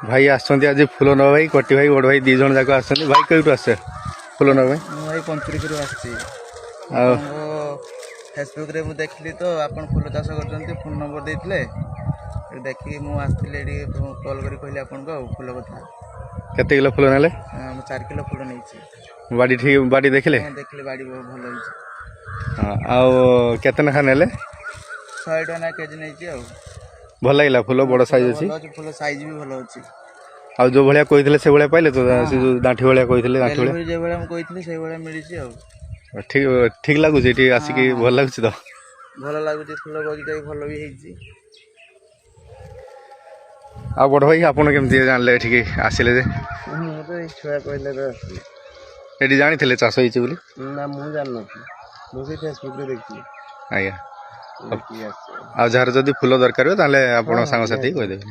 भाई आसछन्ती आज फूल नवा भाई कटी भाई बड़ भाई दी जन जाक आसछन्ती भाई कईटू आसे फूल नवा भाई ମୁଁ ଭାଇ ପଞ୍ଚୁରୀରୁ ଆସିଛି ଆଉ ଫେସବୁକ୍ରେ ମୁଁ ଦେଖିଲି ତ ଆପଣ ଫୁଲ ଚାଷ କରୁଛନ୍ତି ଫୋନ୍ ନମ୍ବର ଦେଇଥିଲେ ଦେଖିକି ମୁଁ ଆସିଥିଲି ଏଠି କଲ୍ କରି କହିଲି ଆପଣଙ୍କୁ ଆଉ ଫୁଲ କଥା केते किलो फूल नेले ମୁଁ 4 କିଲୋ ଫୁଲ ନେଇଛି बाड़ी ठीक बाड़ी देखले ହଁ ଦେଖିଲି ବାଡ଼ି ବହୁତ ଭଲ ହେଇଛି ଆଉ केते नखा नेले 100 ଟଙ୍କା ନା କେଜି ନେଇଛି ଆଉ ଭଲ ଲାଗିଲା ଫୁଲ ବଡ଼ ସାଇଜ୍ ଅଛି ଭଲ ଅଛି ଫୁଲ ସାଇଜ୍ ବି ଭଲ ଅଛି ଆଉ ଯୋଉ ଭଳିଆ କହିଥିଲେ ସେ ଭଳିଆ ପାଇଲେ ତ ସେ ଯୋଉ ଦାଣ୍ଠି ଭଳିଆ କହିଥିଲେ ଦାଣ୍ଠି ଭଳିଆ ଡେଲିଭରି ଯେଭଳିଆ ମୁଁ କହିଥିଲି ସେଇଭଳିଆ ମିଳିଛି ଆଉ ଠିକ ଠିକ ଲାଗୁଛି ଏଠି ଆସିକି ଭଲ ଲାଗୁଛି ତ ଭଲ ଲାଗୁଛି ଫୁଲ ବଗିଚା ବି ଭଲ ବି ହେଇଛି ଆଉ ବଡ଼ ଭାଇ ଆପଣ କେମିତି ଜାଣିଲେ ଏଠିକି ଆସିଲେ ଯେ ମୁଁ ତ ଏଇ ଛୁଆ କହିଲେ ତ ଆସିଲି ଏଠି ଜାଣିଥିଲେ ଚାଷ ହେଇଛି ବୋଲି ନା ମୁଁ ଜାଣିନଥିଲି ମୁଁ ସେଇ ଫେସବୁକ୍ରେ ଦେଖିଥିଲି ଆଜ୍ଞା ଦେଖିକି ଆସିଛି ଆଉ ଯାହାର ଯଦି ଫୁଲ ଦରକାର ହୁଏ ତାହେଲେ ଆପଣ ସାଙ୍ଗସାଥି କହିଦେବେ